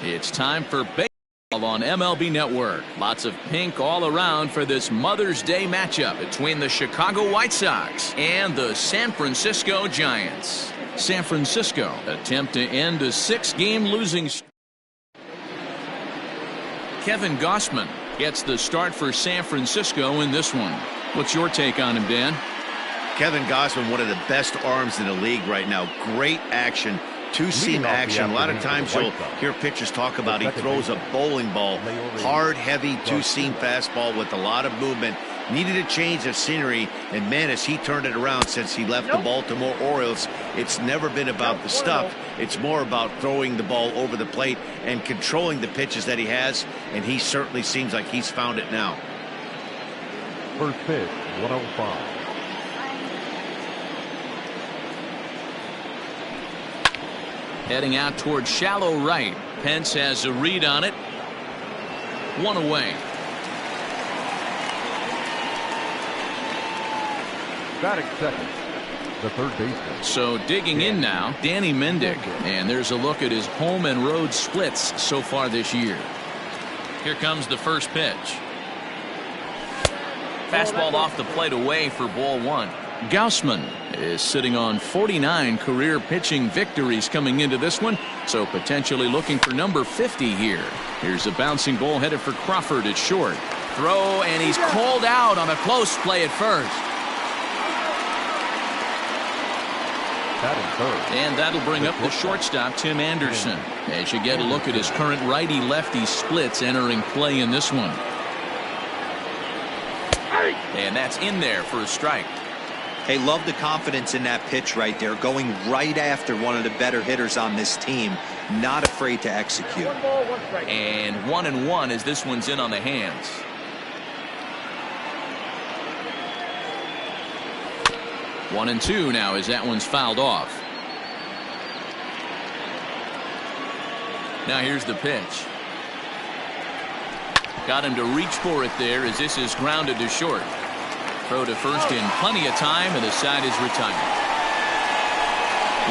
It's time for baseball on MLB Network. Lots of pink all around for this Mother's Day matchup between the Chicago White Sox and the San Francisco Giants. San Francisco attempt to end a 6-game losing streak. Kevin Gausman gets the start for San Francisco in this one. What's your take on him, Dan? Kevin Gausman, one of the best arms in the league right now. Great action. Two-seam action. A lot of times you'll hear pitchers talk about he throws a bowling ball. Hard, heavy, two-seam fastball with a lot of movement. Needed a change of scenery, and man, as he turned it around since he left the Baltimore Orioles, it's never been about the stuff. It's more about throwing the ball over the plate and controlling the pitches that he has, and he certainly seems like he's found it now. First pitch, 105. Heading out towards shallow right. Pence has a read on it. 1 away. Batting second, the third baseman. So digging in now, Danny Mendick. And there's a look at his home and road splits so far this year. Here comes the first pitch. Fastball off the plate away for ball 1. Gausman is sitting on 49 career pitching victories coming into this one, so potentially looking for number 50 here. Here's a bouncing ball headed for Crawford at short. Throw, and he's called out on a close play at first. And that'll bring up the shortstop, Tim Anderson, as you get a look at his current righty-lefty splits entering play in this one. And that's in there for a strike. Hey, love the confidence in that pitch right there, going right after one of the better hitters on this team, not afraid to execute. And 1-1 as this one's in on the hands. One and two now as that one's fouled off. Now here's the pitch. Got him to reach for it there as this is grounded to short. Throw to first in plenty of time, and the side is retired.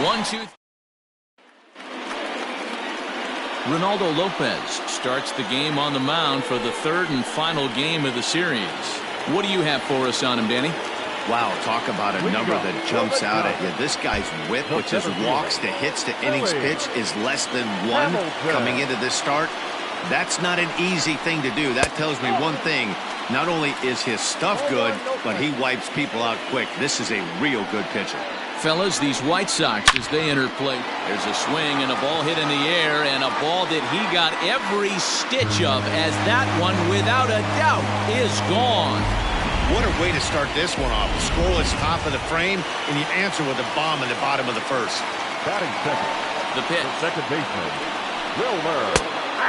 1-2. Ronaldo Lopez starts the game on the mound for the third and final game of the series. What do you have for us on him, Danny? Wow, talk about a number that jumps out at you. This guy's whip, which is walks to hits to innings pitch, is less than 1 coming into this start. That's not an easy thing to do. That tells me one thing. Not only is his stuff good, but he wipes people out quick. This is a real good pitcher. Fellas, these White Sox, as they enter play, there's a swing and a ball hit in the air, and a ball that he got every stitch of, as that one, without a doubt, is gone. What a way to start this one off. Scoreless top of the frame, and you answer with a bomb in the bottom of the first. Batting second, the pitch. Second baseman, Wilmer.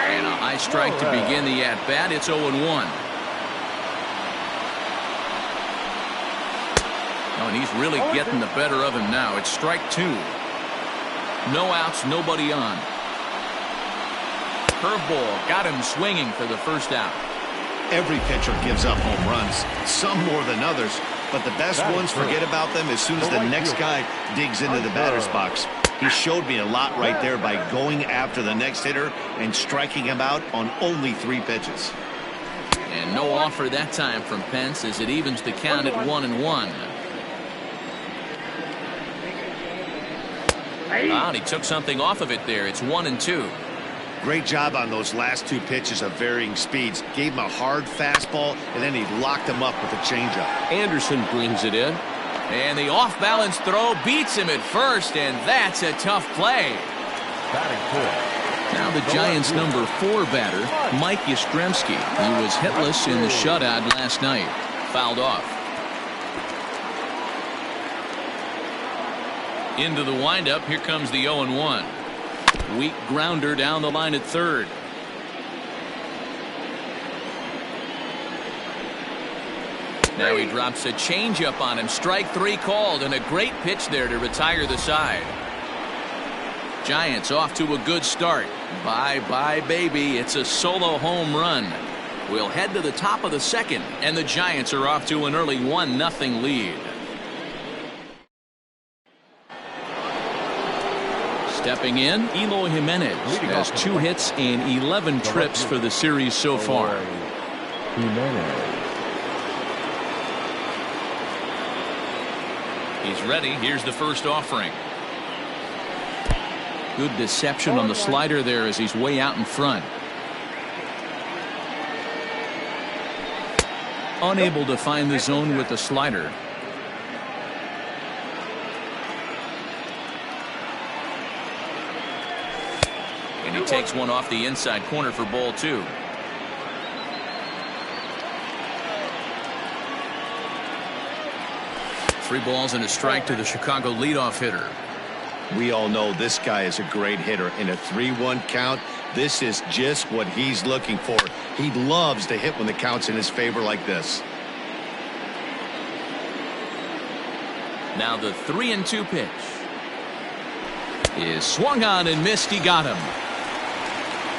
And a high strike to begin the at-bat. It's 0-1. Oh, and he's really getting the better of him now. It's strike 2. No outs, nobody on. Curveball got him swinging for the first out. Every pitcher gives up home runs, some more than others, but the best ones forget about them as soon as the next guy digs into the batter's box. He showed me a lot right there by going after the next hitter and striking him out on only 3 pitches. And no offer that time from Pence as it evens the count at 1-1. And he took something off of it there. It's 1-2. Great job on those last 2 pitches of varying speeds. Gave him a hard fastball, and then he locked him up with a changeup. Anderson brings it in. And the off-balance throw beats him at first, and that's a tough play. Now the Giants' number 4 batter, Mike Yastrzemski. He was hitless in the shutout last night. Fouled off. Into the windup. Here comes the 0-1. Weak grounder down the line at third. Now he drops a changeup on him. Strike 3 called, and a great pitch there to retire the side. Giants off to a good start. Bye-bye, baby. It's a solo home run. We'll head to the top of the second, and the Giants are off to an early 1-0 lead. Stepping in, Eloy Jimenez has 2 hits and 11 trips for the series so far. He's ready. Here's the first offering. Good deception on the slider there as he's way out in front. Unable to find the zone with the slider. And he takes one off the inside corner for ball 2. Three balls and a strike to the Chicago leadoff hitter. We all know this guy is a great hitter. In a 3-1 count, this is just what he's looking for. He loves to hit when the count's in his favor like this. Now the 3-2 pitch is swung on and missed. He got him.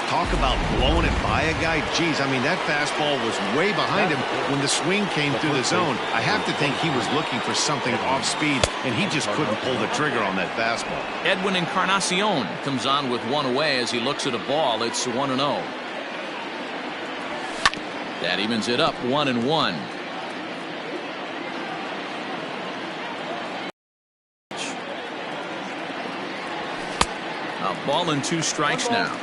Talk about blowing it by a guy. Geez, I mean, that fastball was way behind him when the swing came through the zone. I have to think he was looking for something off speed, and he just couldn't pull the trigger on that fastball. Edwin Encarnacion comes on with one away as he looks at a ball. It's 1-0. That evens it up 1-1. A ball and 2 strikes now.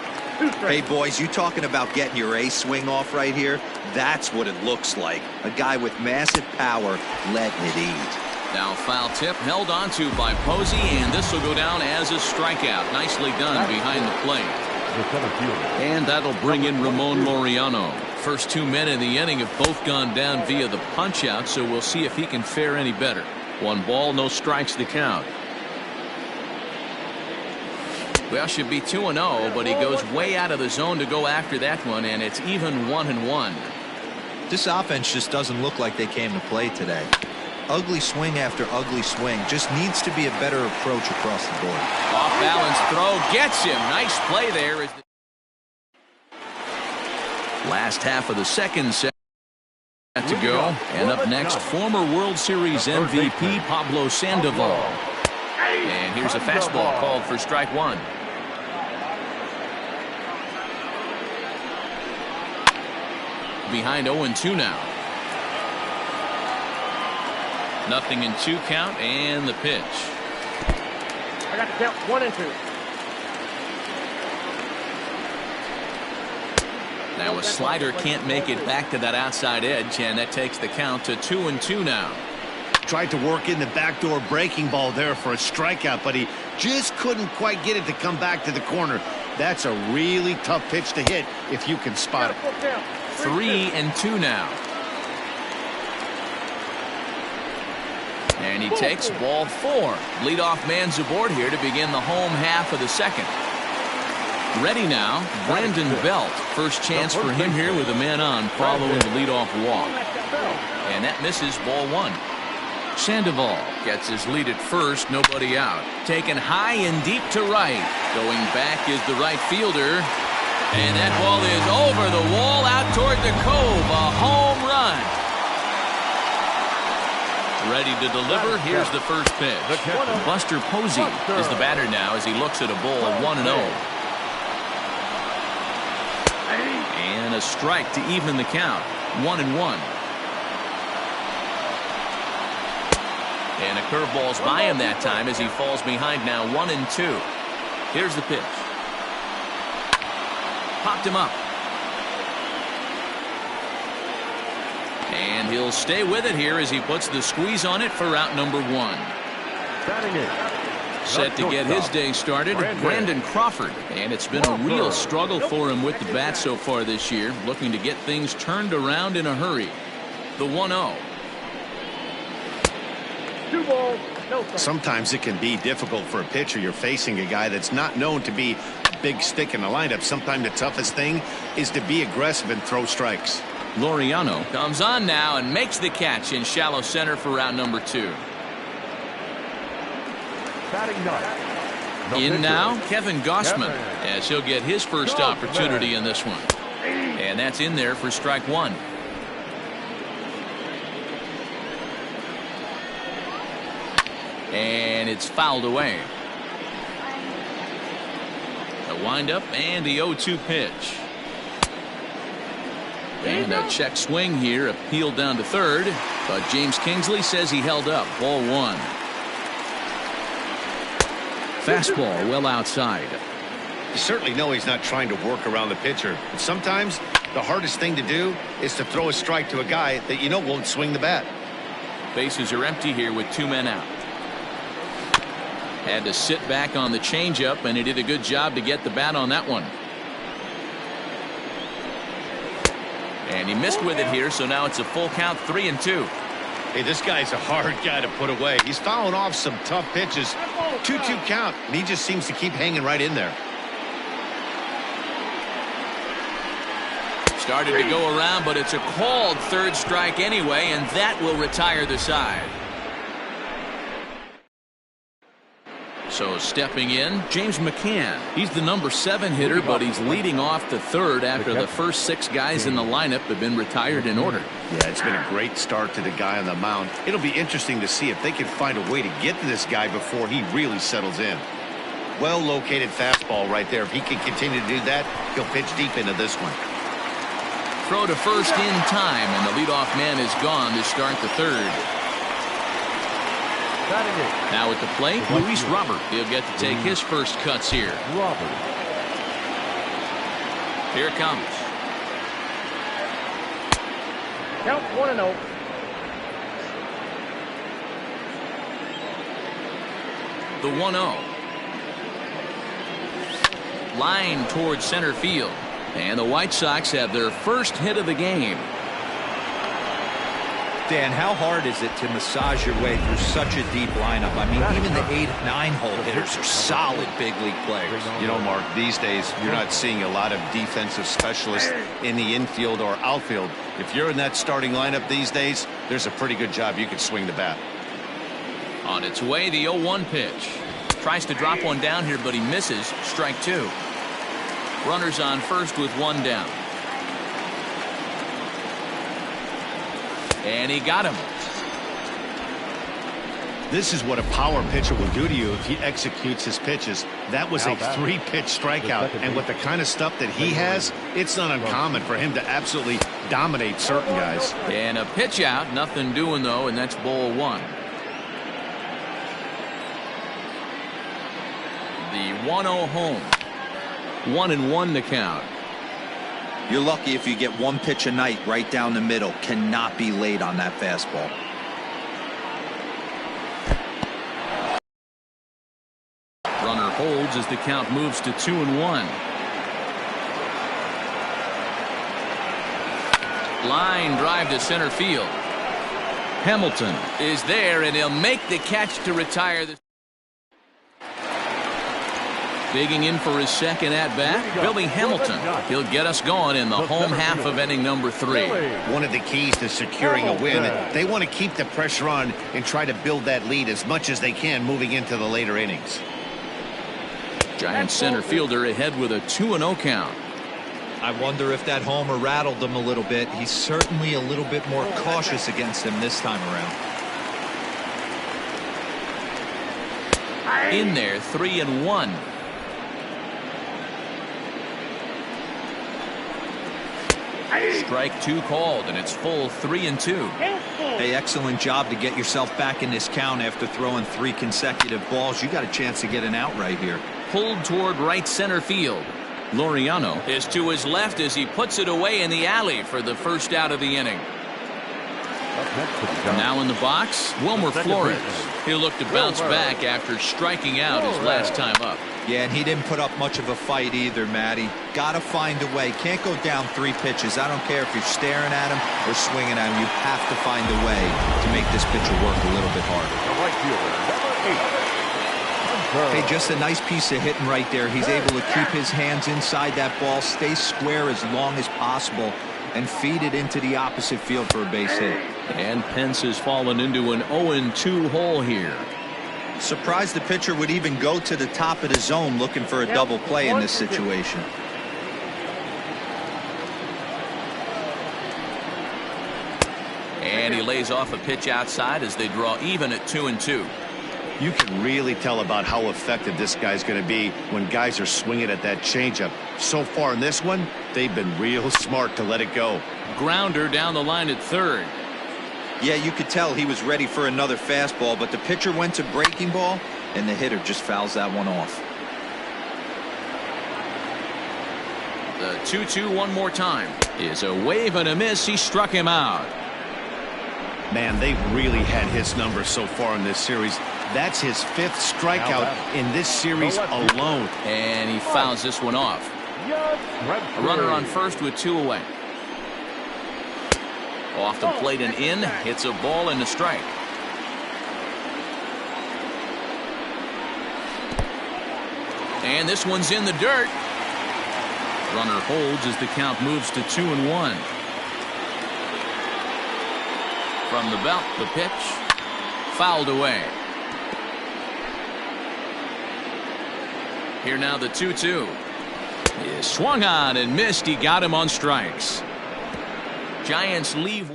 Hey, boys, you talking about getting your ace swing off right here? That's what it looks like. A guy with massive power letting it eat. Now foul tip held onto by Posey, and this will go down as a strikeout. Nicely done behind the plate. And that'll bring in Ramon Laureano. First 2 men in the inning have both gone down via the punch out, so we'll see if he can fare any better. 1 ball, no strikes to count. Well, should be 2-0, but he goes way out of the zone to go after that one, and it's even 1-1. This offense just doesn't look like they came to play today. Ugly swing after ugly swing. Just needs to be a better approach across the board. Off balance throw gets him. Nice play there. Last half of the second set to go. And up next, former World Series MVP Pablo Sandoval. And here's a fastball called for strike 1. Behind 0-2 now. 0-2 count, and the pitch. I got the count 1-2. Now a slider can't make it back to that outside edge, and that takes the count to 2-2 now. Tried to work in the backdoor breaking ball there for a strikeout, but he just couldn't quite get it to come back to the corner. That's a really tough pitch to hit if you can spot it. 3-2 now. And he takes ball 4. Leadoff man's aboard here to begin the home half of the second. Ready now, Brandon Belt. First chance for him here with a man on following the leadoff walk. And that misses ball 1. Sandoval gets his lead at first, nobody out. Taken high and deep to right. Going back is the right fielder. And that ball is over the wall out toward the cove. A home run. Ready to deliver. Here's the first pitch. Buster Posey is the batter now as he looks at a ball 1-0. And a strike to even the count. 1-1. And a curveball's by him that time as he falls behind now 1-2. Here's the pitch. Popped him up. And he'll stay with it here as he puts the squeeze on it for out number 1. Set to get his day started, Brandon Crawford. And it's been a real struggle for him with the bat so far this year, looking to get things turned around in a hurry. The 1-0. 2 balls, no strikes. Sometimes it can be difficult for a pitcher. You're facing a guy that's not known to be a big stick in the lineup. Sometimes the toughest thing is to be aggressive and throw strikes. Laureano comes on now and makes the catch in shallow center for round number 2. In now, Kevin Gossman, as he'll get his first opportunity in this one. And that's in there for strike 1. And it's fouled away. windup and the 0-2 pitch. And a check swing here, appealed down to third, but James Kingsley says he held up. Ball 1. Fastball well outside. You certainly know he's not trying to work around the pitcher. But sometimes the hardest thing to do is to throw a strike to a guy that you know won't swing the bat. Bases are empty here with 2 men out. Had to sit back on the changeup, and he did a good job to get the bat on that one. And he missed with it here, so now it's a full count, 3-2. Hey, this guy's a hard guy to put away. He's fouling off some tough pitches. 2-2 count, and he just seems to keep hanging right in there. Started to go around, but it's a called third strike anyway, and that will retire the side. So stepping in, James McCann. He's the number 7 hitter, but he's leading off the third after the first 6 guys in the lineup have been retired in order. Yeah, it's been a great start to the guy on the mound. It'll be interesting to see if they can find a way to get to this guy before he really settles in. Well-located fastball right there. If he can continue to do that, he'll pitch deep into this one. Throw to first in time, and the leadoff man is gone to start the third. Now at the plate, Luis Robert. He'll get to take his first cuts here. Robert. Here it comes. Count 1-0. The 1-0. Line towards center field. And the White Sox have their first hit of the game. Dan, how hard is it to massage your way through such a deep lineup? I mean, even the 8-9 hole hitters are solid big league players. You know, Mark, these days you're not seeing a lot of defensive specialists in the infield or outfield. If you're in that starting lineup these days, there's a pretty good job you could swing the bat. On its way, the 0-1 pitch. Tries to drop one down here, but he misses. Strike 2. Runners on first with 1 down. And he got him. This is what a power pitcher will do to you if he executes his pitches. That was a 3-pitch strikeout, and with the kind of stuff that he has, it's not uncommon for him to absolutely dominate certain guys. And a pitch out, nothing doing though, and that's ball 1. The 1-0 home. 1-1 to count. You're lucky if you get 1 pitch a night right down the middle. Cannot be late on that fastball. Runner holds as the count moves to 2-1. Line drive to center field. Hamilton is there, and he'll make the catch to retire the. Digging in for his second at-bat, Billy Hamilton. He'll get us going in the home half of inning number 3. One of the keys to securing a win, they want to keep the pressure on and try to build that lead as much as they can moving into the later innings. Giant center fielder ahead with a 2-0 count. I wonder if that homer rattled him a little bit. He's certainly a little bit more cautious against him this time around. In there, 3-1. Strike 2 called, and it's full 3-2. Hey, excellent job to get yourself back in this count after throwing 3 consecutive balls. You got a chance to get an out right here. Pulled toward right center field. Laureano is to his left as he puts it away in the alley for the first out of the inning. Now in the box, Wilmer Flores. He'll look to bounce back after striking out his last time up. Yeah, and he didn't put up much of a fight either, Matty. Got to find a way. Can't go down 3 pitches. I don't care if you're staring at him or swinging at him. You have to find a way to make this pitcher work a little bit harder. Hey, just a nice piece of hitting right there. He's able to keep his hands inside that ball, stay square as long as possible, and feed it into the opposite field for a base hit. And Pence has fallen into an 0-2 hole here. Surprised the pitcher would even go to the top of the zone looking for a double play in this situation. And he lays off a pitch outside as they draw even at 2-2. You can really tell about how effective this guy's going to be when guys are swinging at that changeup. So far in this one, they've been real smart to let it go. Grounder down the line at third. Yeah, you could tell he was ready for another fastball, but the pitcher went to breaking ball, and the hitter just fouls that one off. The 2-2 one more time is a wave and a miss. He struck him out. Man, they've really had his number so far in this series. That's his 5th strikeout in this series alone. And he fouls this one off. A runner on first with 2 away. Off the plate and in. Hits a ball and a strike. And this one's in the dirt. Runner holds as the count moves to 2-1. From the belt, the pitch. Fouled away. Here now the 2-2. He swung on and missed. He got him on strikes. Giants leave.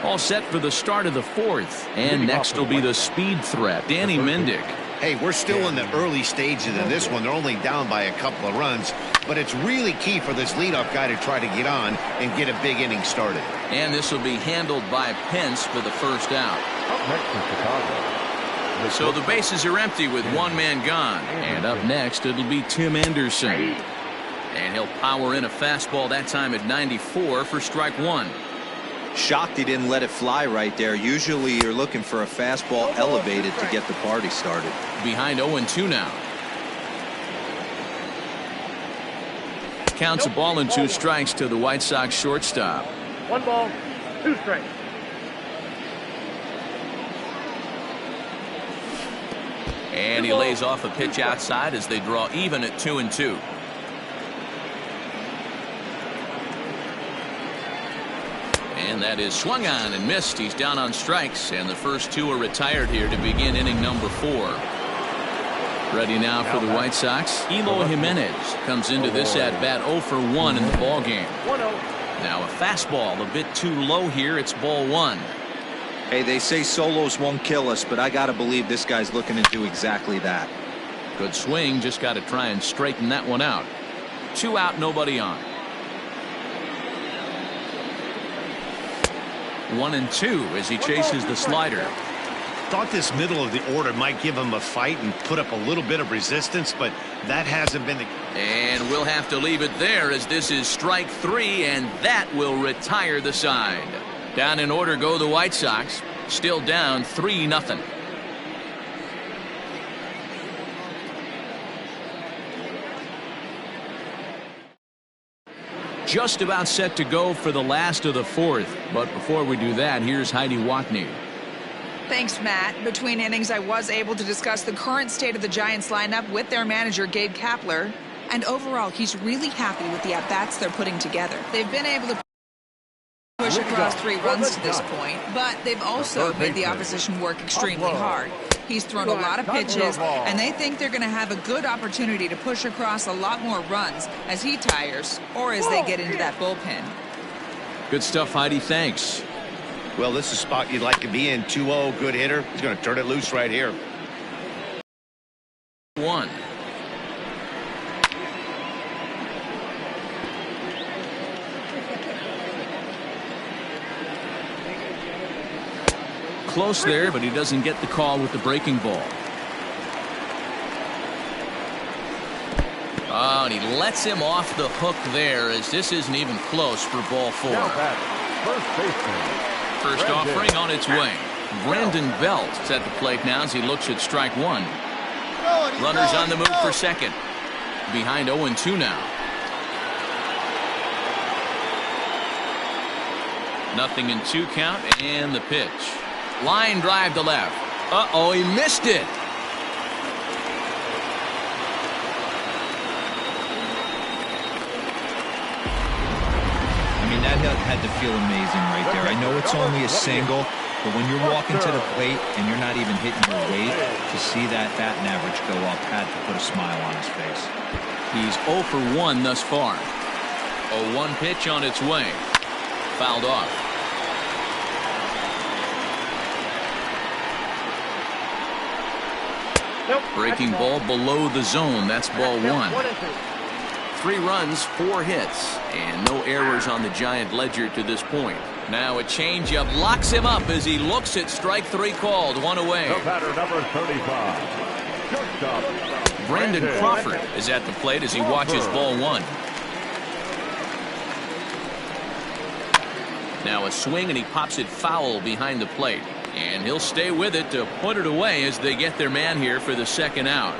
All set for the start of the 4th. And next will be the speed threat, Danny Mendick. Hey, we're still in the early stages of this one. They're only down by a couple of runs, but it's really key for this leadoff guy to try to get on and get a big inning started. And this will be handled by Pence for the first out. Up next is Chicago. So the bases are empty with 1 man gone. And up next, it'll be Tim Anderson. And he'll power in a fastball that time at 94 for strike 1. Shocked he didn't let it fly right there. Usually you're looking for a fastball elevated to get the party started. Behind 0-2 now. Counts a ball and 2 strikes to the White Sox shortstop. 1 ball, 2 strikes. And he lays off a pitch outside as they draw even at 2-2. And that is swung on and missed. He's down on strikes, and the first 2 are retired here to begin inning number 4. Ready now for the White Sox. Eloy Jimenez comes into this at bat 0 for 1 in the ball game. 1-0. Now a fastball a bit too low here. It's ball 1. Hey, they say solos won't kill us, but I got to believe this guy's looking to do exactly that. Good swing. Just got to try and straighten that one out. 2 out, nobody on. 1-2 as he chases the slider. Thought this middle of the order might give him a fight and put up a little bit of resistance, but that hasn't been the... And we'll have to leave it there as this is strike 3, and that will retire the side. Down in order go the White Sox. Still down 3-0. Just about set to go for the last of the 4th. But before we do that, here's Heidi Watney. Thanks, Matt. Between innings, I was able to discuss the current state of the Giants lineup with their manager, Gabe Kapler. And overall, he's really happy with the at-bats they're putting together. They've been able to push across 3 runs to this point, but they've also made the opposition work extremely hard. He's thrown a lot of pitches, and they think they're going to have a good opportunity to push across a lot more runs as he tires or as they get into that bullpen. Good stuff, Heidi. Thanks. Well, this is a spot you'd like to be in. 2-0, good hitter. He's going to turn it loose right here. 1. Close there, but he doesn't get the call with the breaking ball. Oh, and he lets him off the hook there as this isn't even close for ball 4. First offering on its way. Brandon Belt is at the plate now as he looks at strike 1. Runners on the move for second. Behind 0-2 now. Nothing in 2 count, and the pitch. Line drive to left. Uh-oh, he missed it. I mean, that had to feel amazing right there. I know it's only a single, but when you're walking to the plate and you're not even hitting your weight, to see that batting average go up had to put a smile on his face. He's 0 for 1 thus far. A 1 pitch on its way. Fouled off. Breaking ball below the zone. That's ball one. 1 and 2. 3 runs, 4 hits, and no errors on the Giant ledger to this point. Now a changeup locks him up as he looks at strike 3 called. 1 away. The batter, number 35. Shortstop, Brandon Crawford is at the plate as he watches ball 1. Now a swing, and he pops it foul behind the plate. And he'll stay with it to put it away as they get their man here for the second out.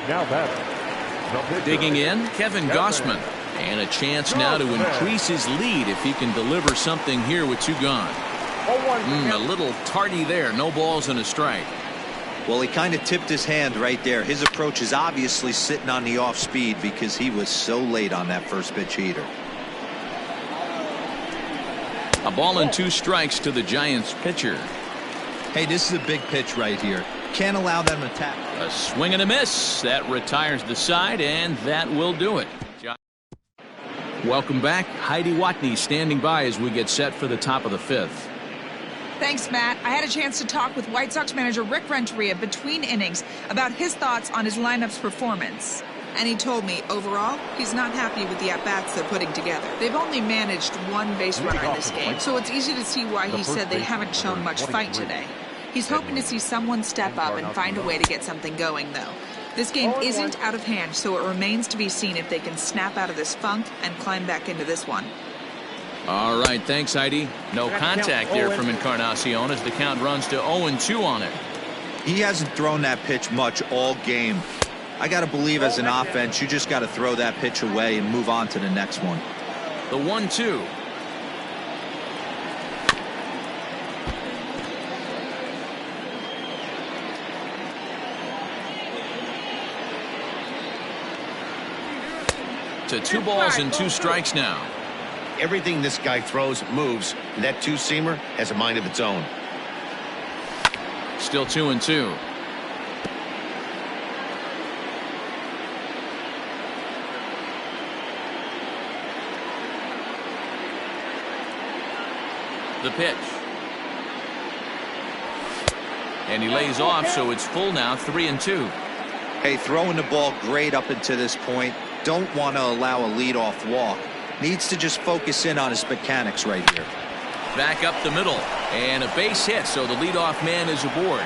Now batting. Digging in, Kevin Gossman. And a chance now to increase his lead if he can deliver something here with 2 gone. A little tardy there. No balls and a strike. Well, he kind of tipped his hand right there. His approach is obviously sitting on the off speed because he was so late on that first pitch heater. A ball and 2 strikes to the Giants pitcher. Hey, this is a big pitch right here. Can't allow them to tap. A swing and a miss. That retires the side, and that will do it. Welcome back. Heidi Watney standing by as we get set for the top of the 5th. Thanks, Matt. I had a chance to talk with White Sox manager Rick Renteria between innings about his thoughts on his lineup's performance. And he told me, overall, he's not happy with the at-bats they're putting together. They've only managed 1 base runner in this game, so it's easy to see why he said they haven't shown much fight today. He's hoping to see someone step up and find a way to get something going, though. This game isn't out of hand, so it remains to be seen if they can snap out of this funk and climb back into this one. All right, thanks, Heidi. No contact there from Encarnacion as the count runs to 0-2 on it. He hasn't thrown that pitch much all game. I got to believe as an offense, you just got to throw that pitch away and move on to the next one. The 1-2. To 2 balls and 2 strikes now. Everything this guy throws moves, and that 2-seamer has a mind of its own. Still 2-2. The pitch. And he lays off, so it's full now, 3-2. Hey, throwing the ball great up until this point. Don't want to allow a leadoff walk. Needs to just focus in on his mechanics right here. Back up the middle, and a base hit, so the leadoff man is aboard.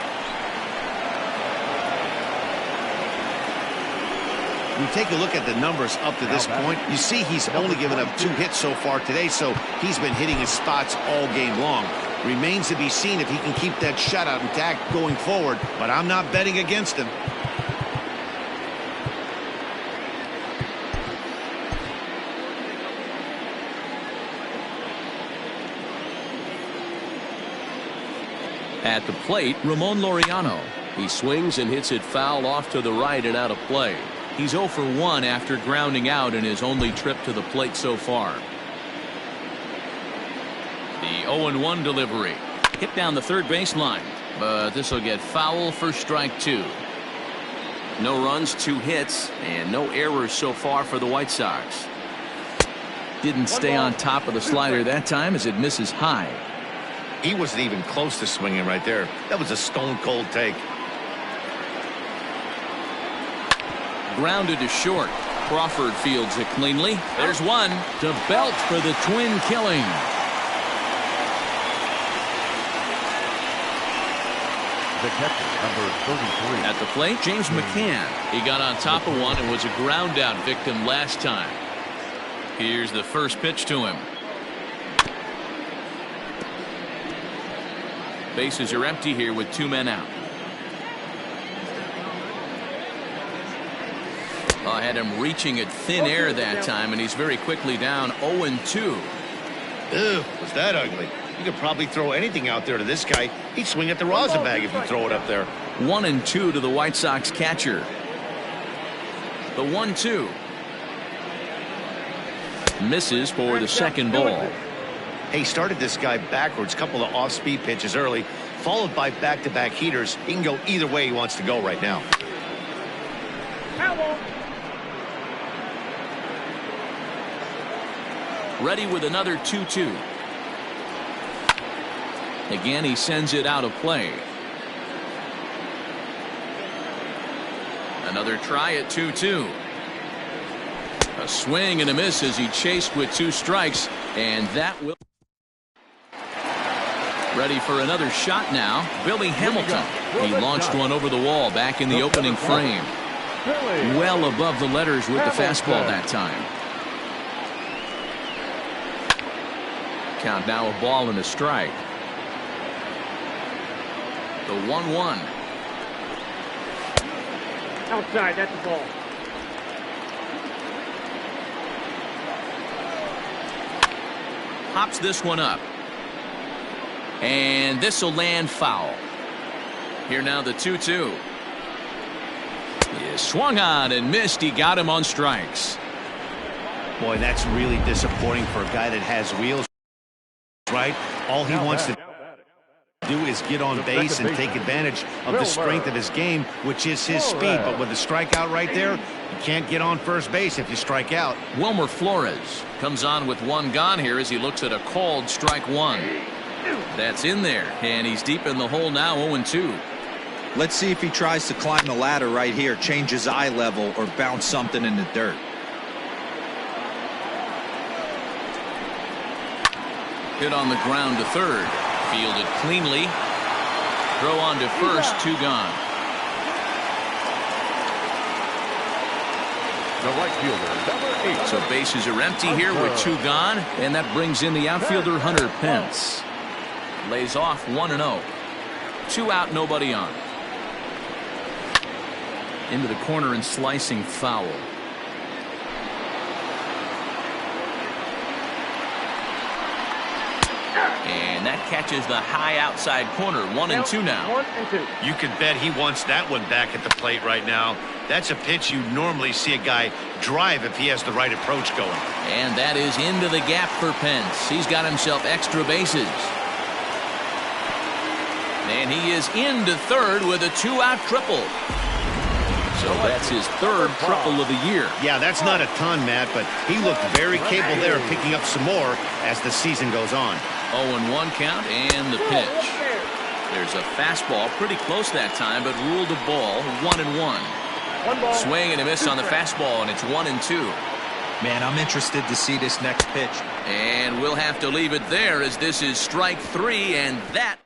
You take a look at the numbers up to this point, you see he's only given up 2 hits so far today, so he's been hitting his spots all game long. Remains to be seen if he can keep that shutout intact going forward, but I'm not betting against him. At the plate, Ramon Laureano. He swings and hits it foul off to the right and out of play. He's 0 for 1 after grounding out in his only trip to the plate so far. The 0-1 delivery. Hit down the third baseline, but this will get foul for strike 2. No runs, 2 hits, and no errors so far for the White Sox. Didn't stay on top of the slider that time as it misses high. He wasn't even close to swinging right there. That was a stone-cold take. Grounded to short. Crawford fields it cleanly. There's one to Belt for the twin killing. The catcher, number 33. At the plate, James McCann. He got on top of one and was a ground out victim last time. Here's the first pitch to him. Bases are empty here with 2 men out. I had him reaching at thin air that time, and he's very quickly down 0-2. Ew, was that ugly? You could probably throw anything out there to this guy. He'd swing at the rosin bag if you throw it up there. 1-2 to the White Sox catcher. The 1-2. Misses for the second ball. Hey, started this guy backwards, couple of off-speed pitches early, followed by back-to-back heaters. He can go either way he wants to go right now. Ready with another 2-2. Again, he sends it out of play. Another try at 2-2. A swing and a miss as he chased with 2 strikes, and that will. Ready for another shot now. Billy Hamilton. He launched one over the wall back in the opening frame. Well above the letters with the fastball that time. Count now a ball and a strike. The 1-1. Outside, that's the ball. Pops this one up. And this will land foul. Here now the 2-2. He swung on and missed. He got him on strikes. Boy, that's really disappointing for a guy that has wheels, right? All he wants to do is get on base and take advantage of the strength of his game, which is his speed. But with the strikeout right there, you can't get on first base if you strike out. Wilmer Flores comes on with 1 gone here as he looks at a called strike 1. That's in there, and he's deep in the hole now, 0-2. Let's see if he tries to climb the ladder right here, change his eye level, or bounce something in the dirt. Hit on the ground to third. Fielded cleanly. Throw on to first, 2 gone. The right fielder, number 8. So bases are empty here with 2 gone, and that brings in the outfielder Hunter Pence. Lays off 1-0. 2 out, nobody on. Into the corner and slicing foul. And that catches the high outside corner. 1-2 now. 1-2. You can bet he wants that one back at the plate right now. That's a pitch you normally see a guy drive if he has the right approach going. And that is into the gap for Pence. He's got himself extra bases. And he is into third with a 2-out triple. So that's his 3rd triple of the year. Yeah, that's not a ton, Matt, but he looked very capable there of picking up some more as the season goes on. 0-1 count and the pitch. There's a fastball pretty close that time, but ruled a ball. 1-1. Swing and a miss on the fastball, and it's 1-2. Man, I'm interested to see this next pitch. And we'll have to leave it there as this is strike 3, and that.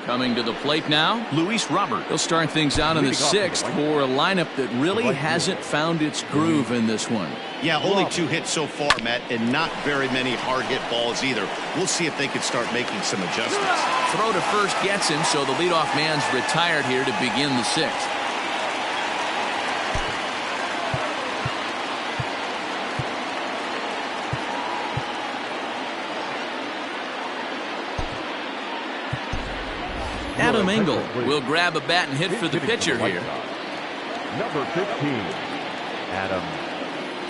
Coming to the plate now, Luis Robert. He'll start things out in the 6th for a lineup that really hasn't found its groove in this one. Yeah, only 2 hits so far, Matt, and not very many hard hit balls either. We'll see if they can start making some adjustments. Throw to first gets him, so the leadoff man's retired here to begin the 6th. Adam Engel will grab a bat and hit for the pitcher here. Number 15, Adam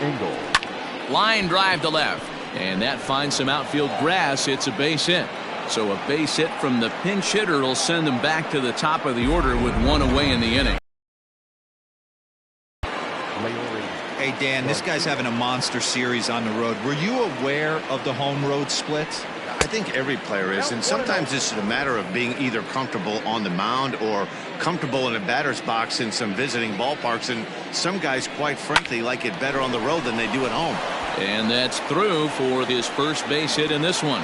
Engel. Line drive to left, and that finds some outfield grass. It's a base hit. So a base hit from the pinch hitter will send them back to the top of the order with 1 away in the inning. Hey, Dan, this guy's having a monster series on the road. Were you aware of the home road splits? I think every player is, and sometimes it's a matter of being either comfortable on the mound or comfortable in a batter's box in some visiting ballparks, and some guys, quite frankly, like it better on the road than they do at home. And that's through for his first base hit in this one.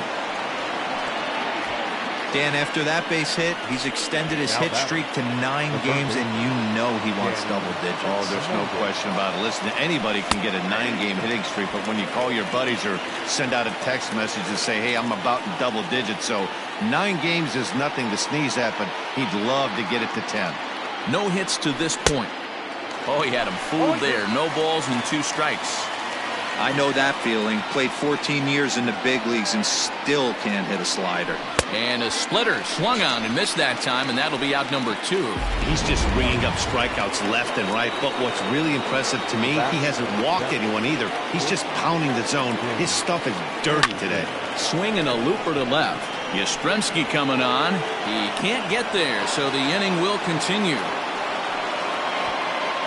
Dan, after that base hit, he's extended his hit streak to 9 games, and you know he wants double digits. Oh, there's no question about it. Listen, anybody can get a 9-game hitting streak, but when you call your buddies or send out a text message and say, hey, I'm about in double digits, so 9 games is nothing to sneeze at, but he'd love to get it to 10. No hits to this point. Oh, he had him fooled there. No balls and 2 strikes. I know that feeling. Played 14 years in the big leagues and still can't hit a slider. And a splitter swung on and missed that time, and that'll be out number 2. He's just ringing up strikeouts left and right, but what's really impressive to me, he hasn't walked anyone either. He's just pounding the zone. His stuff is dirty today. Swinging a looper to left. Yastrzemski coming on. He can't get there, so the inning will continue.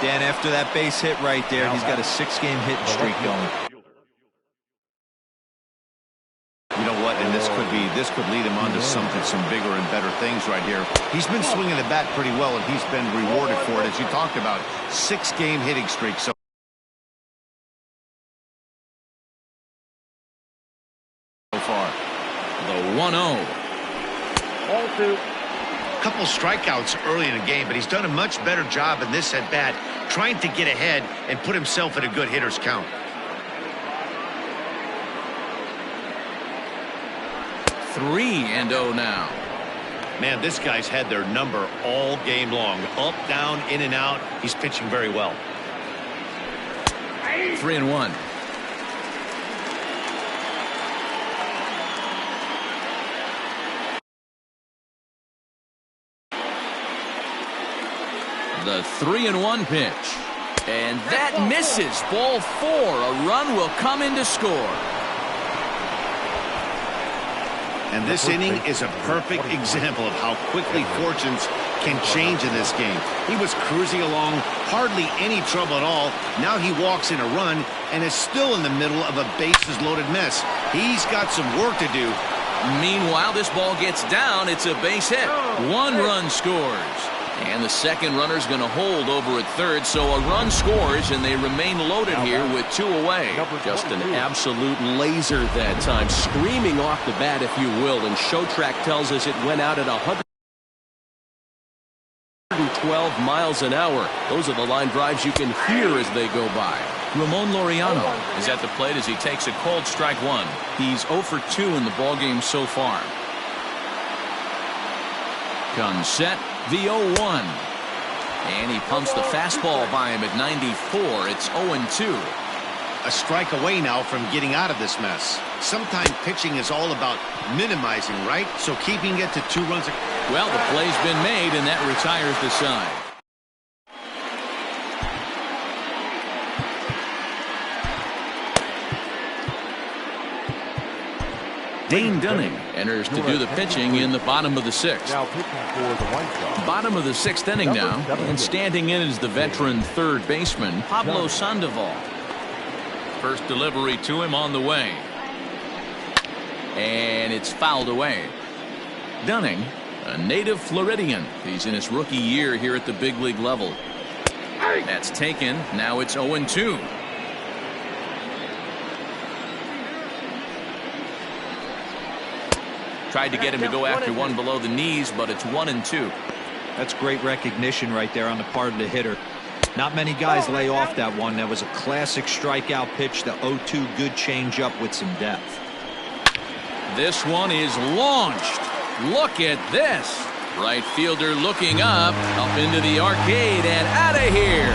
Dan, after that base hit right there, he's got a 6-game hitting streak going. You know what? and this could lead him on to some bigger and better things right here. He's been swinging the bat pretty well, and he's been rewarded for it, as you talked about. 6-game hitting streak so far. The 1-0. Ball 2. Couple strikeouts early in the game, but he's done a much better job in this at bat, trying to get ahead and put himself at a good hitter's count. 3-0 now. Man, this guy's had their number all game long. Up, down, in and out. He's pitching very well. 3-1. The 3-1 pitch. And that misses. Ball 4. A run will come in to score. And this inning is a perfect example of how quickly fortunes can change in this game. He was cruising along, hardly any trouble at all. Now he walks in a run and is still in the middle of a bases-loaded mess. He's got some work to do. Meanwhile, this ball gets down. It's a base hit. 1 run scores. And the second runner's going to hold over at third, so a run scores, and they remain loaded here with 2 away. Just an absolute laser that time, screaming off the bat, if you will, and Show Track tells us it went out at 112 miles an hour. Those are the line drives you can hear as they go by. Ramon Laureano is at the plate as he takes a called strike 1. He's 0 for 2 in the ballgame so far. Comes set. The 0-1. And he pumps the fastball by him at 94. It's 0-2. A strike away now from getting out of this mess. Sometimes pitching is all about minimizing, right? So keeping it to 2 runs. Well, the play's been made, and that retires the side. Dane Dunning enters to do the pitching in the bottom of the 6th. Now pitching for the White Sox. Bottom of the 6th inning now, and standing in is the veteran third baseman, Pablo Sandoval. First delivery to him on the way. And it's fouled away. Dunning, a native Floridian. He's in his rookie year here at the big league level. That's taken. Now it's 0-2. Tried to get him to go after one below the knees, but it's 1-2. That's great recognition right there on the part of the hitter. Not many guys lay off that one. That was a classic strikeout pitch. The 0-2 good changeup with some depth. This one is launched. Look at this. Right fielder looking up into the arcade and out of here.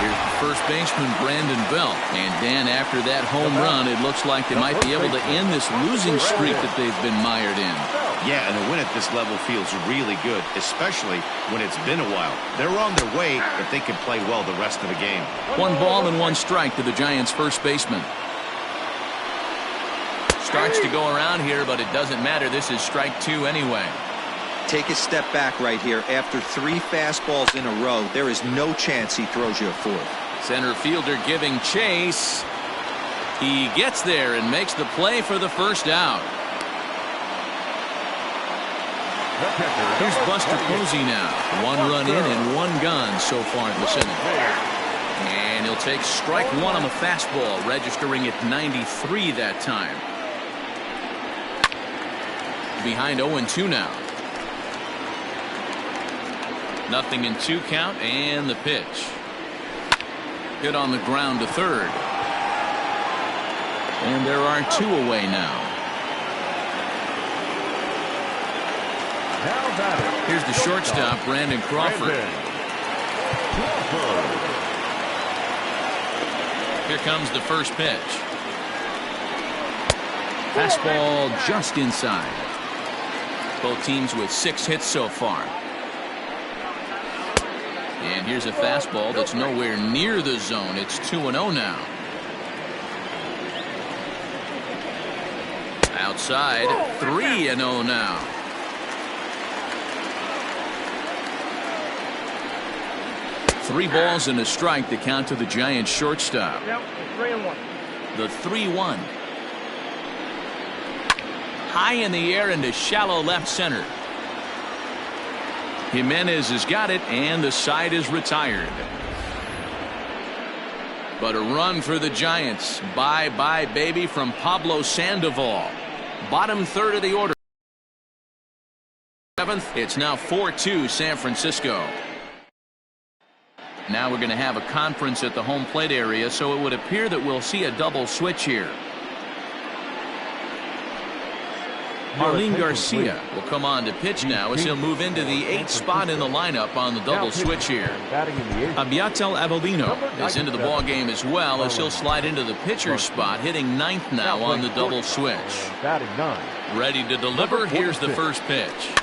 Here's the first baseman, Brandon Belt. And Dan, after that home run, it looks like they might be able to end this losing streak that they've been mired in. Yeah, and a win at this level feels really good, especially when it's been a while. They're on their way if they can play well the rest of the game. 1 ball and 1 strike to the Giants' first baseman. Starts to go around here, but it doesn't matter. This is strike 2 anyway. Take a step back right here. After 3 fastballs in a row, there is no chance he throws you a 4th. Center fielder giving chase. He gets there and makes the play for the first out. Here's Buster Posey now. 1 run in and 1 gone so far in this inning. And he'll take strike 1 on the fastball, registering at 93 that time. Behind 0-2 now. 0-2 count, and the pitch. Hit on the ground to third. And there are 2 away now. Here's the shortstop, Brandon Crawford. Here comes the first pitch. Fastball just inside. Both teams with 6 hits so far. And here's a fastball that's nowhere near the zone. It's 2-0 now. Outside, 3-0 now. Three balls and a strike to count to the Giants shortstop. Yep, 3-1. The 3-1. high in the air into shallow left center. Jimenez has got it, and the side is retired. But a run for the Giants. Bye-bye, baby, from Pablo Sandoval. Bottom third of the order. Seventh, it's now 4-2 San Francisco. Now we're going to have a conference at the home plate area, so it would appear that we'll see a double switch here. Marlene Garcia will come on to pitch now as he'll move into the 8th spot in the lineup on the double switch here. Abiatel Avelino is into the ball game as well as he'll slide into the pitcher's spot, hitting 9th now on the double switch. Ready to deliver. Here's the first pitch.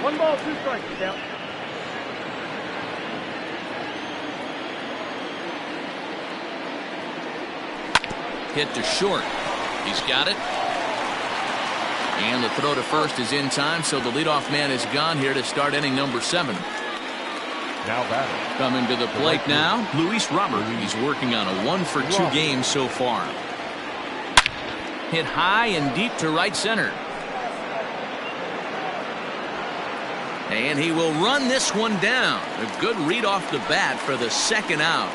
One ball, 2 strikes. Count. Hit to short. He's got it. And the throw to first is in time, so the leadoff man is gone here to start inning number 7. Now batting. Coming to the plate now, Luis Robert. He's working on a 1-for-2 game so far. Hit high and deep to right center. And he will run this one down. A good read off the bat for the second out.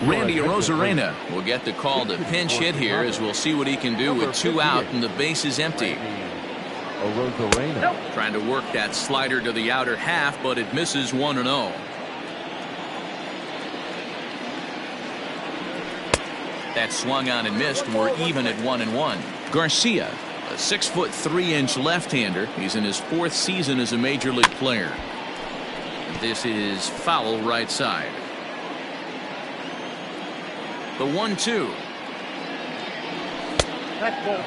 Randy Arozarena will get the call to pinch hit here, as we'll see what he can do with 2 out and the bases empty. Trying to work that slider to the outer half, but it misses 1-0. That swung on and missed. We're even at 1-1. Garcia, a 6'3" left-hander. He's in his 4th season as a major league player. This is foul right side. The 1-2. That's ball 2.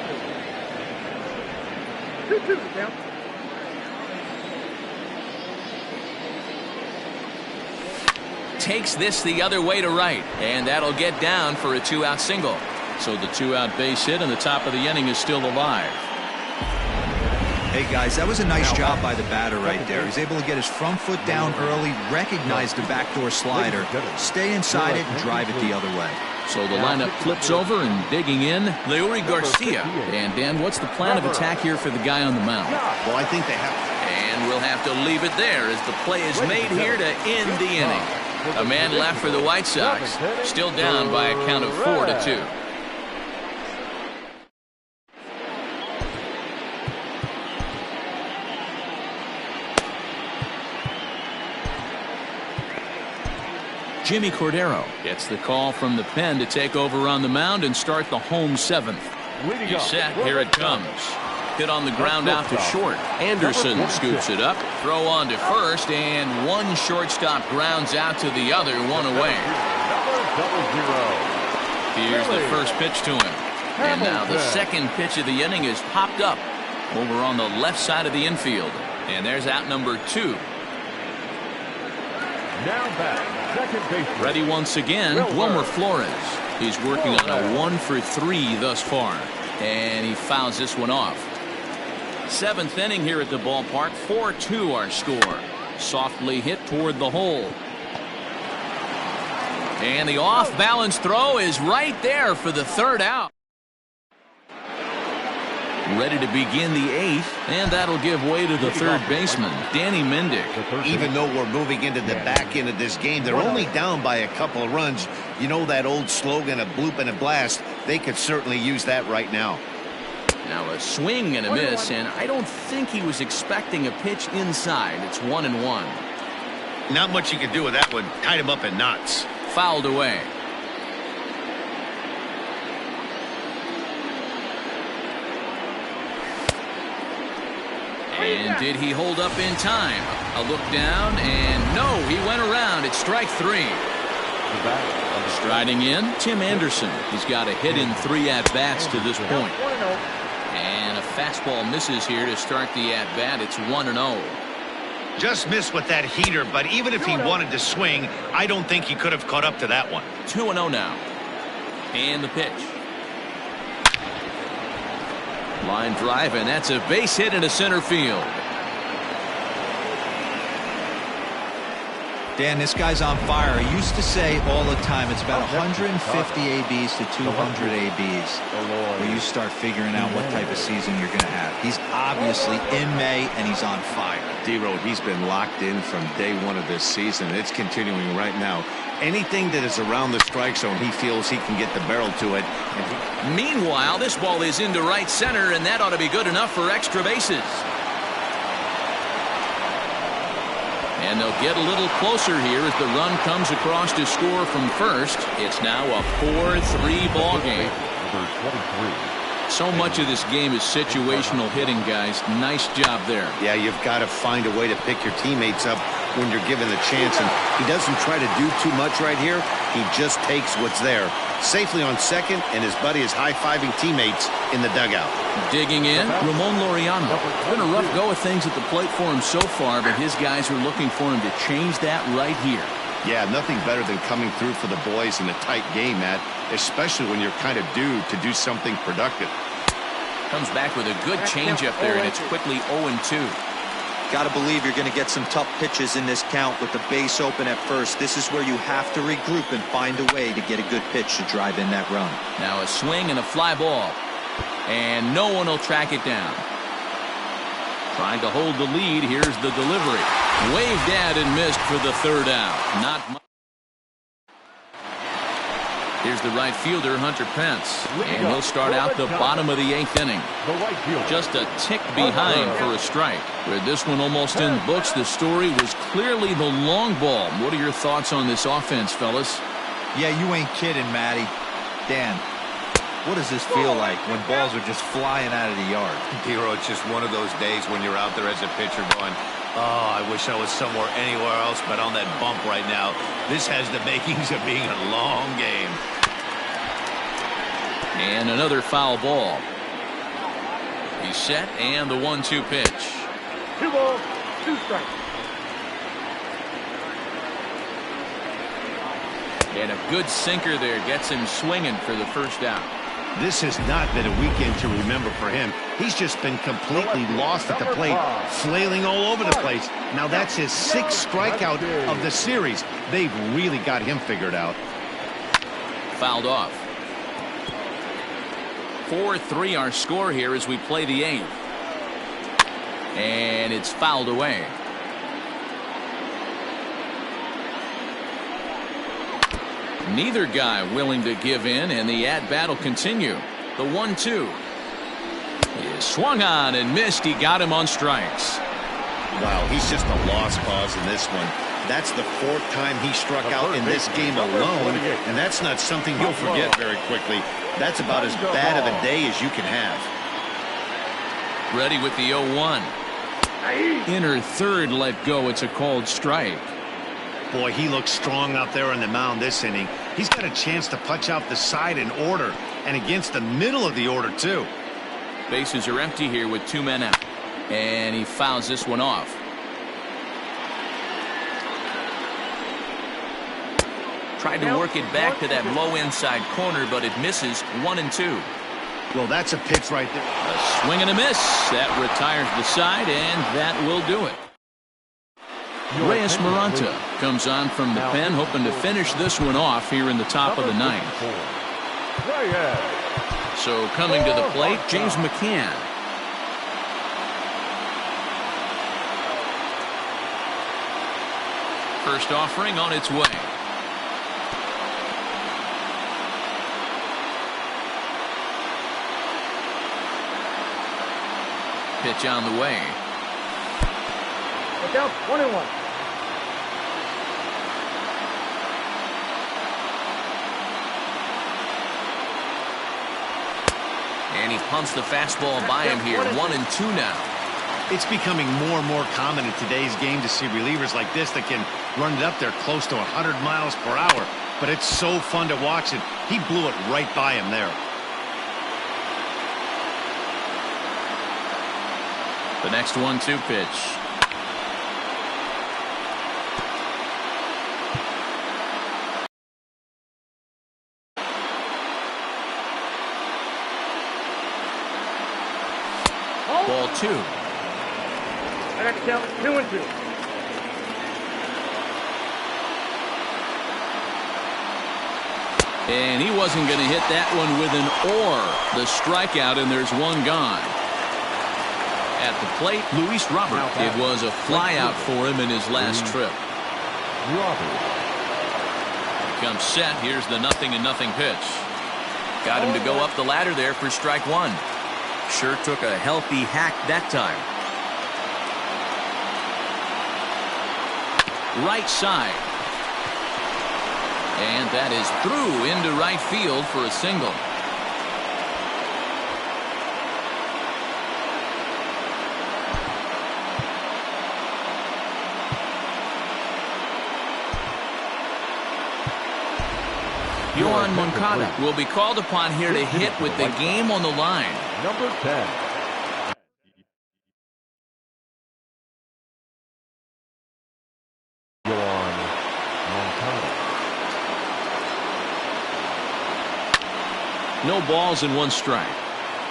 2-2 count. Takes this the other way to right, and that'll get down for a 2-out single. So the 2-out base hit, and the top of the inning is still alive. Hey guys, that was a nice job by the batter right there. He's able to get his front foot down early, recognize the backdoor slider, stay inside it, and drive it the other way. So the lineup flips over, and digging in, Leury Garcia. And Dan, what's the plan of attack here for the guy on the mound? Well, I think they have. And we'll have to leave it there as the play is made here to end the inning. A man left for the White Sox, still down by a count of 4-2. Jimmy Cordero gets the call from the pen to take over on the mound and start the home 7th. He's set. Here it comes. Hit on the ground out to short. Anderson scoops it up. Throw on to first, and one shortstop grounds out to the other, 1 away. Here's the first pitch to him. And now the second pitch of the inning is popped up over on the left side of the infield. And there's out number 2. Now back, second baseman. Ready once again, Wilmer Flores. He's working on a 1-for-3 thus far. And he fouls this one off. 7th inning here at the ballpark. 4-2 our score. Softly hit toward the hole. And the off-balance throw is right there for the 3rd out. Ready to begin the 8th, and that'll give way to the 3rd baseman, Danny Mendick. Even though we're moving into the back end of this game, they're only down by a couple of runs. You know that old slogan, a bloop and a blast? They could certainly use that right now. Now a swing and a miss, and I don't think he was expecting a pitch inside. It's 1-1. Not much you can do with that one. Tied him up in knots. Fouled away. And did he hold up in time? A look down, and no, he went around. It's strike 3. the bat. Striding in, Tim Anderson. He's got a hit in 3 at-bats to this point. 1-0. And a fastball misses here to start the at-bat. It's 1-0. Just missed with that heater, but even if he wanted to swing, I don't think he could have caught up to that one. 2-0 now. And the pitch. Line drive, and that's a base hit into center field. Dan, this guy's on fire. I used to say all the time it's about 150 ABs to 200 ABs where you start figuring out what type of season you're going to have. He's obviously in May, and he's on fire. D-Road, he's been locked in from day one of this season. It's continuing right now. Anything that is around the strike zone, he feels he can get the barrel to it. Meanwhile, this ball is into right center, and that ought to be good enough for extra bases. And they'll get a little closer here as the run comes across to score from first. It's now a 4-3 ball game. Number 23. So much of this game is situational hitting, guys. Nice job there. Yeah, you've got to find a way to pick your teammates up when you're given the chance, and he doesn't try to do too much right here. He just takes what's there. Safely on second, and his buddy is high-fiving teammates in the dugout. Digging in, Ramon Laureano. It's been a rough go of things at the plate for him so far, but his guys are looking for him to change that right here. Yeah, nothing better than coming through for the boys in a tight game, Matt, especially when you're kind of due to do something productive. Comes back with a good changeup there, and it's quickly 0-2. Got to believe you're going to get some tough pitches in this count with the base open at first. This is where you have to regroup and find a way to get a good pitch to drive in that run. Now a swing and a fly ball. And no one will track it down. Trying to hold the lead. Here's the delivery. Waved at and missed for the third out. Not much. Here's the right fielder, Hunter Pence. And he'll start out the bottom of the 8th inning. Just a tick behind for a strike. With this one almost in books, the story was clearly the long ball. What are your thoughts on this offense, fellas? Yeah, you ain't kidding, Matty. Dan, what does this feel like when balls are just flying out of the yard? Hero, it's just one of those days when you're out there as a pitcher going, oh, I wish I was anywhere else but on that bump right now. This has the makings of being a long game. And another foul ball. He's set, and the 1-2 pitch. 2 balls, 2 strikes. And a good sinker there gets him swinging for the first out. This has not been a weekend to remember for him. He's just been completely lost at the plate, flailing all over the place. Now that's his 6th strikeout of the series. They've really got him figured out. Fouled off. 4-3 our score here as we play the 8th. And it's fouled away. Neither guy willing to give in, and the at-bat will continue. The 1-2 is swung on and missed. He got him on strikes. Wow, he's just a lost cause in this one. That's the 4th time he struck out in this game alone, and that's not something you'll forget very quickly. That's about as bad of a day as you can have. Ready with the 0-1. Inner third let go. It's a called strike. Boy, he looks strong out there on the mound this inning. He's got a chance to punch out the side in order, and against the middle of the order, too. Bases are empty here with 2 men out. And he fouls this one off. Tried to work it back to that low inside corner, but it misses. 1-2. Well, that's a pitch right there. A swing and a miss. That retires the side, and that will do it. Reyes Maranta comes on from the pen, hoping to finish this one off here in the top of the 9th. So coming to the plate, James McCann. First offering on its way. Pitch on the way. Look out, 1-1. And he pumps the fastball by him here. 1-2 now. It's becoming more and more common in today's game to see relievers like this that can run it up there close to 100 miles per hour. but it's so fun to watch it. He blew it right by him there. The next 1-2 pitch. Ball 2. I got to count 2-2. And he wasn't going to hit that one with an or. The strikeout, and there's one gone. At the plate, Luis Robert. It was a flyout for him in his last trip. Robert. Comes set. Here's the 0-0 pitch. Got him to go up the ladder there for strike one. Sure took a healthy hack that time. Right side. And that is through into right field for a single. Yohan Moncada will be called upon here to hit with the game on the line. Number 10. Yohan Moncada. No balls and one strike.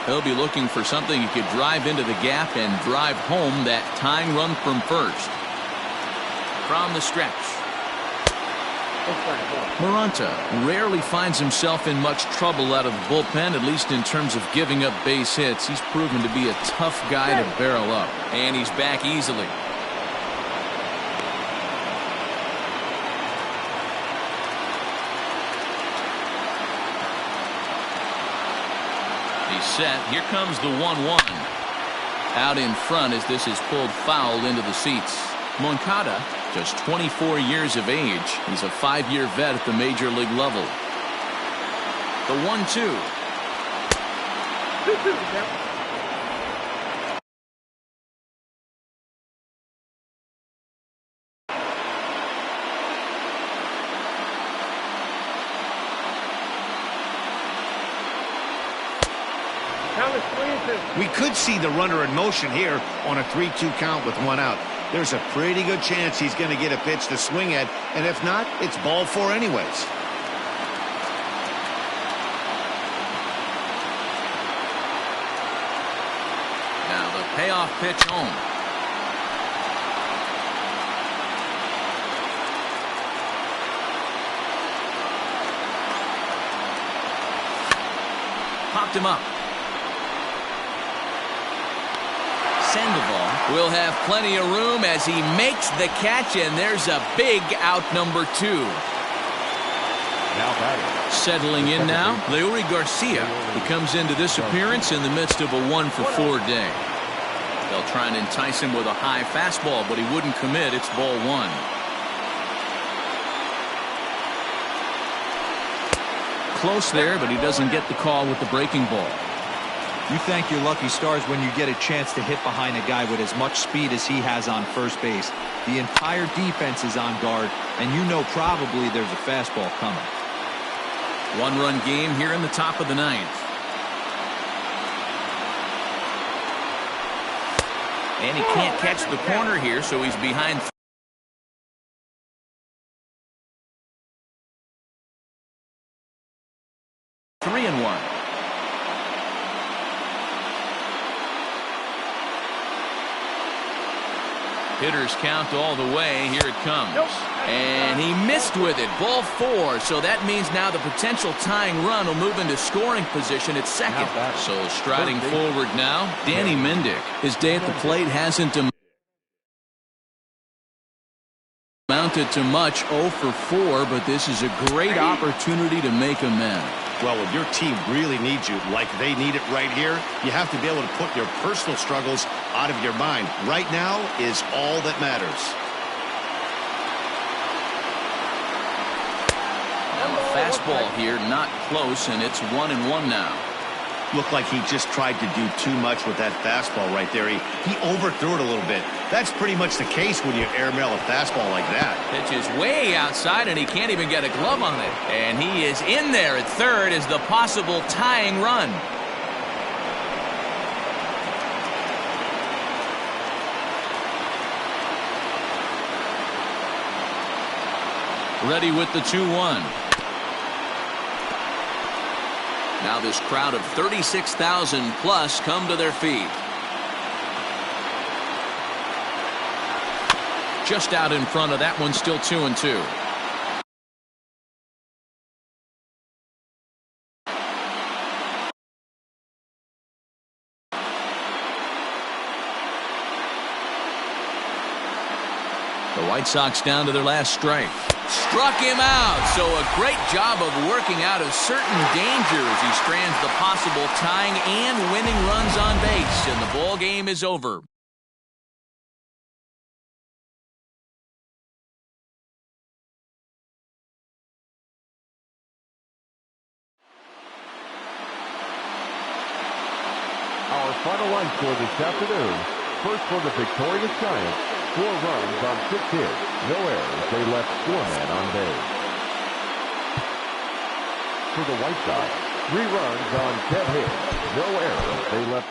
He'll be looking for something he could drive into the gap and drive home that tying run from first. From the stretch. Maranta rarely finds himself in much trouble out of the bullpen, at least in terms of giving up base hits. He's proven to be a tough guy to barrel up. And he's back easily. He's set. Here comes the 1-1. Out in front as this is pulled foul into the seats. Moncada, just 24 years of age. He's a 5-year vet at the major league level. The 1-2. We could see the runner in motion here on a 3-2 count with one out. There's a pretty good chance he's going to get a pitch to swing at, and if not, it's ball 4 anyways. Now the payoff pitch home. Popped him up. Sandoval will have plenty of room as he makes the catch, and there's a big out number 2. Now batting. Settling in now, Leury Garcia. He comes into this appearance in the midst of a 1-for-4 day. They'll try and entice him with a high fastball, but he wouldn't commit. It's ball 1. Close there, but he doesn't get the call with the breaking ball. You thank your lucky stars when you get a chance to hit behind a guy with as much speed as he has on first base. The entire defense is on guard, and you know probably there's a fastball coming. 1-run game here in the top of the 9th. And he can't catch the corner here, so he's behind. 3-1. Hitters count all the way. Here it comes. And he missed with it. Ball 4. So that means now the potential tying run will move into scoring position at second. So striding forward now, Danny Mendick. His day at the plate hasn't amounted to much. 0 for 4, but this is a great opportunity to make amends. Well, when your team really needs you, like they need it right here, you have to be able to put your personal struggles out of your mind. Right now is all that matters. Now a fastball here, not close, and it's 1-1 now. Looked like he just tried to do too much with that fastball right there. He overthrew it a little bit. That's pretty much the case when you airmail a fastball like that. Pitch is way outside, and he can't even get a glove on it. And he is in there at third as the possible tying run. Ready with the 2-1. Now this crowd of 36,000 plus come to their feet. Just out in front of that one, still 2-2. The White Sox down to their last strike. Struck him out, so a great job of working out of certain danger as he strands the possible tying and winning runs on base, and the ball game is over. Our final line score this afternoon. First for the victorious Giants, 4 runs on 6 hits, no errors. They left 4 men on base. For the White Sox, 3 runs on 10 hits, no errors. They left